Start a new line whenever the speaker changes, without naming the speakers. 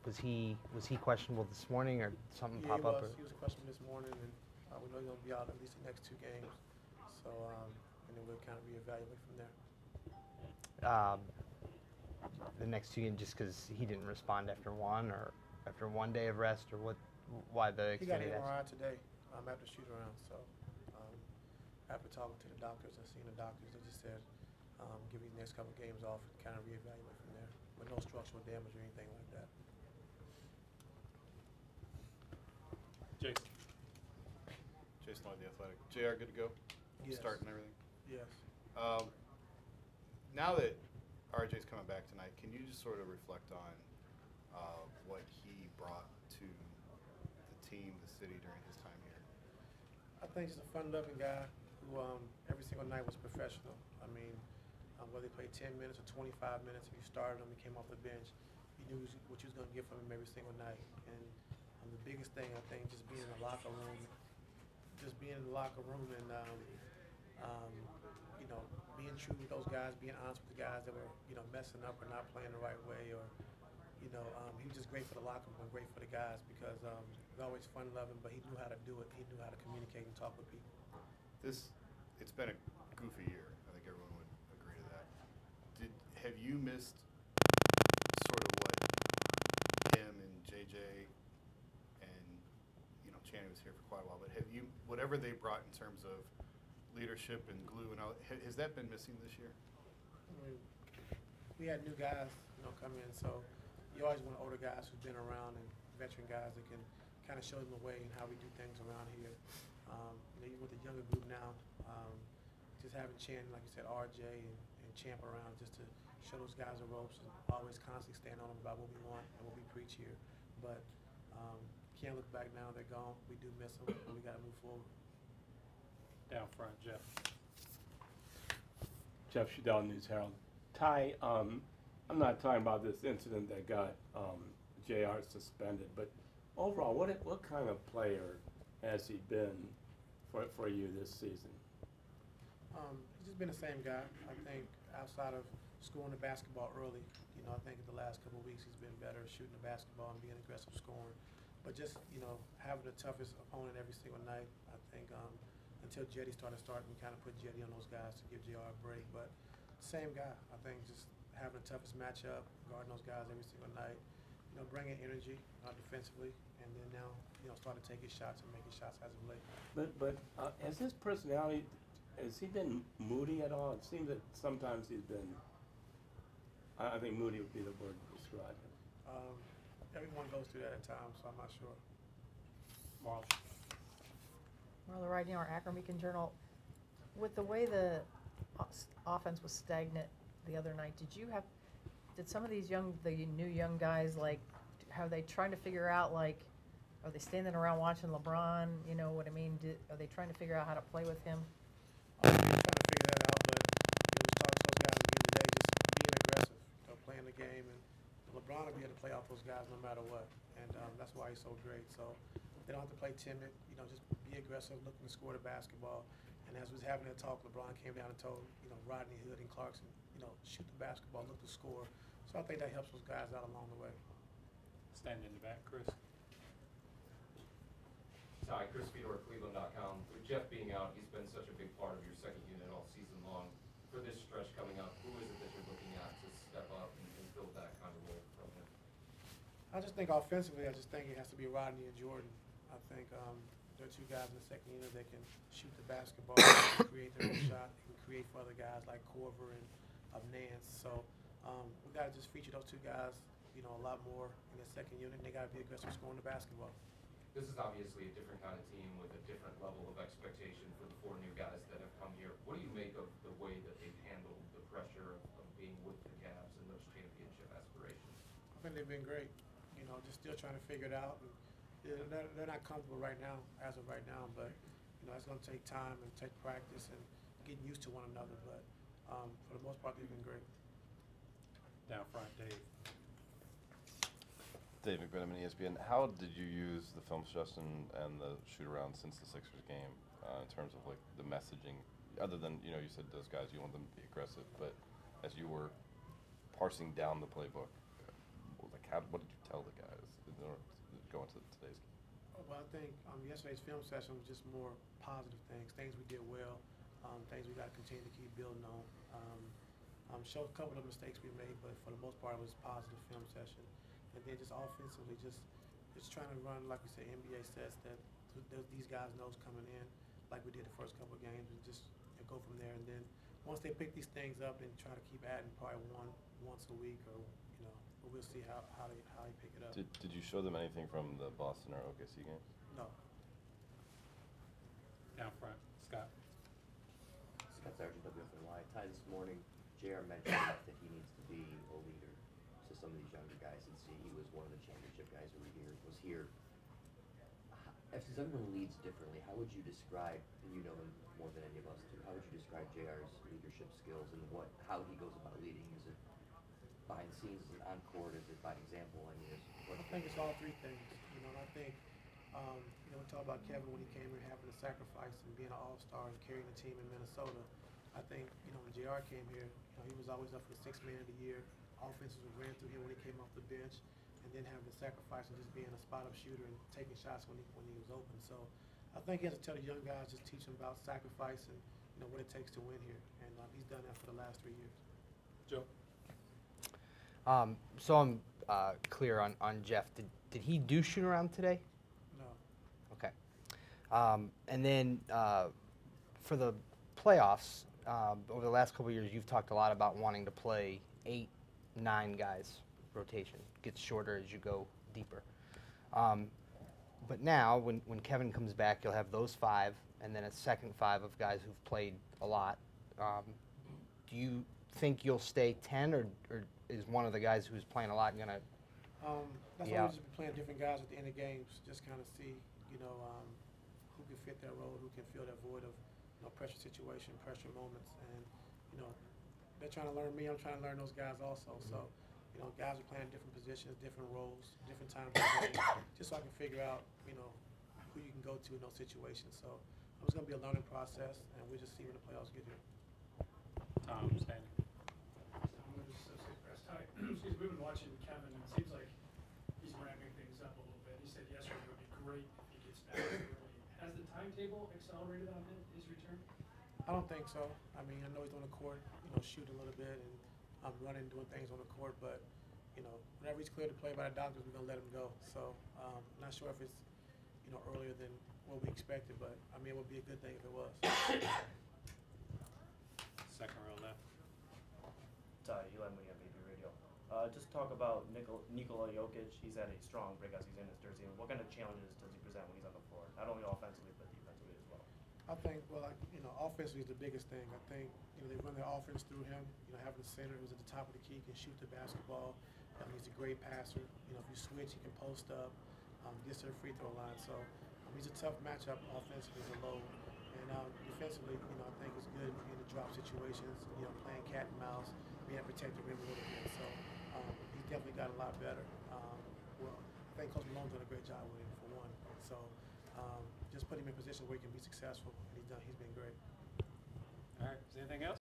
Was he questionable this morning or something
Yeah,
pop up?
he was questioned this morning, and we know he's going to be out at least the next 2 games. So, and then we'll kind of reevaluate from there.
The next 2 games, just because he didn't respond after one or after 1 day of rest, or what? Why the
He got
extended?
an MRI today after shoot around. So, after talking to the doctors and seeing the doctors, they just said give these next couple games off and kind of reevaluate from there. But no structural damage or anything like that.
Jason.
Jason Lloyd, The Athletic. JR, good to go?
Yes.
Start and everything?
Yes.
Now that RJ's coming back tonight, can you just sort of reflect on what he brought to the team, the city during his time here?
I think he's a fun-loving guy who every single night was professional. I mean, whether he played 10 minutes or 25 minutes, if you started him, he came off the bench, you knew what you was going to get from him every single night. And the biggest thing, I think, just being in the locker room, and being true with those guys, being honest with the guys that were, messing up or not playing the right way, or, he was just great for the locker room and great for the guys because he was always fun-loving, but he knew how to do it. He knew how to communicate and talk with people.
It's been a goofy year. I think everyone would agree to that. Have you missed sort of what him and JJ and Channing was here for quite a while, but have you, whatever they brought in terms of leadership and glue and all, has that been missing this year?
I mean, we had new guys, come in, so you always want older guys who've been around and veteran guys that can kind of show them the way and how we do things around here. Even with the younger group now, just having Channing, like you said, RJ and Champ around just to show those guys the ropes and always constantly stand on them about what we want and what we preach here. But can't look back now, they're gone. We do miss them, but we got to move forward.
Down front, Jeff. Jeff Shadell, News Herald. Ty, I'm not talking about this incident that got JR suspended, but overall, what kind of player has he been for you this season?
He's just been the same guy. I think outside of scoring the basketball early, I think in the last couple of weeks he's been better shooting the basketball and being aggressive scoring. But just, having the toughest opponent every single night, I think until Jetty started, we kind of put Jetty on those guys to give JR a break. But same guy. I think just having the toughest matchup, guarding those guys every single night, bringing energy defensively, and then now, starting to take his shots and making shots as of late.
But has his personality, has he been moody at all? It seems that sometimes he's been, I think moody would be the word to describe him.
Everyone goes through that at times, so I'm not sure.
Marla.
Marla writing our Akron Beacon Journal. With the way the offense was stagnant the other night, did some of these new young guys, like, are they trying to figure out, like, are they standing around watching LeBron? You know what I mean? Are they trying to figure out how to play with him?
We're trying to figure that out, but we talked to those guys again today, just being aggressive, playing the game, and LeBron will be able to play off those guys no matter what, and that's why he's so great. So they don't have to play timid, just be aggressive, looking to score the basketball. And as we was having that talk, LeBron came down and told Rodney Hood and Clarkson, shoot the basketball, look to score. So I think that helps those guys out along the way.
Stand in the back, Chris.
Hi, Chris Fedor, Cleveland.com. With Jeff being out, he's been such a big part of your second unit all season long. For this stretch coming up, who is it that you're looking at to step up and build that kind of role from him?
I just think offensively, it has to be Rodney and Jordan. I think there are two guys in the second unit that can shoot the basketball, and create their own shot, they can create for other guys like Corver and Nance. So we got to just feature those two guys, a lot more in the second unit. And they got to be aggressive scoring the basketball.
This is obviously a different kind of team with a different level of expectation for the 4 new guys that have come here. What do you make of the way that they've handled the pressure of being with the Cavs and those championship aspirations?
I think they've been great. Just still trying to figure it out. And they're not comfortable right now, as of right now, but it's going to take time and take practice and getting used to one another. But for the most part, they've been great.
Down front, Dave.
Dave McBennett, ESPN. How did you use the film session and the shoot-around since the Sixers game in terms of like the messaging? Other than you said those guys you want them to be aggressive, but as you were parsing down the playbook, what did you tell the guys?
think yesterday's film session was just more positive things we did well, things we got to continue to keep building on. Showed a couple of mistakes we made, but for the most part, it was a positive film session. And then just offensively, just trying to run, like we say, NBA sets that these guys knows coming in, like we did the first couple of games, and just go from there. And then once they pick these things up, then try to keep adding probably once a week, or but we'll see how they pick it up.
Did you show them anything from the Boston or OKC games?
No.
Down front, Scott.
Scott Sargent, WFNY. Ty, this morning, JR mentioned that he needs to be a leader to some of these younger guys, and see he was one of the championship guys who was here. As everyone leads differently, how would you describe, and you know him more than any of us do, how would you describe JR's leadership skills and how he goes about leading? Is it behind the scenes, is it on court, is it by example? I mean,
I think it's all three things. And I think, we talk about Kevin when he came here having to sacrifice and being an all-star and carrying the team in Minnesota. I think, when JR came here, he was always up for the sixth man of the year. Offenses were ran through him when he came off the bench, and then having to sacrifice and just being a spot-up shooter and taking shots when he was open. So I think he has to tell the young guys, just teach them about sacrifice and what it takes to win here. And he's done that for the last 3 years.
Joe.
So I'm clear on Jeff. Did he do shoot around today?
No.
Okay. And then for the playoffs, over the last couple of years, you've talked a lot about wanting to play 8, 9 guys rotation. Gets shorter as you go deeper. But now, when Kevin comes back, you'll have those 5, and then a second 5 of guys who've played a lot. Do you think you'll stay 10, or is one of the guys who's playing a lot going to
That's why we just been playing different guys at the end of games, just kind of see, who can fit that role, who can fill that void of, pressure situation, pressure moments. And, they're trying to learn me, I'm trying to learn those guys also. So, guys are playing different positions, different roles, different times of the game, just so I can figure out, who you can go to in those situations. So it's going to be a learning process, and we'll just see when the playoffs get here.
Tom, standing.
I'm with the Associated Press. Ty, excuse me, we've been watching Kevin, and it seems like he's ramping things up a little bit. He said yesterday it would be great if he gets back early. Has the timetable accelerated on his return?
I don't think so. I mean, I know he's on the court, shooting a little bit, and I'm running, doing things on the court, but, whenever he's cleared to play by the doctors, we're going to let him go. So, not sure if it's, earlier than what we expected, but, I mean, it would be a good thing if it was.
Second row left.
Ty, Eli Moody on BP Radio. Just talk about Nikola Jokic. He's had a strong breakout season in his jersey. And what kind of challenges does he present when he's on the floor? Not only offensively, but defensively as well.
I think, offensively is the biggest thing. I think, they run their offense through him. Having a center who's at the top of the key, can shoot the basketball. He's a great passer. If you switch, he can post up, gets to the free throw line. So he's a tough matchup offensively as a load. And defensively, I think it's good in the drop situations, playing cat and mouse, being able to protect the rim a little bit. So he's definitely got a lot better. I think Coach Malone's done a great job with him, for one. So just put him in a position where he can be successful, and he's been great.
All right, is there anything else?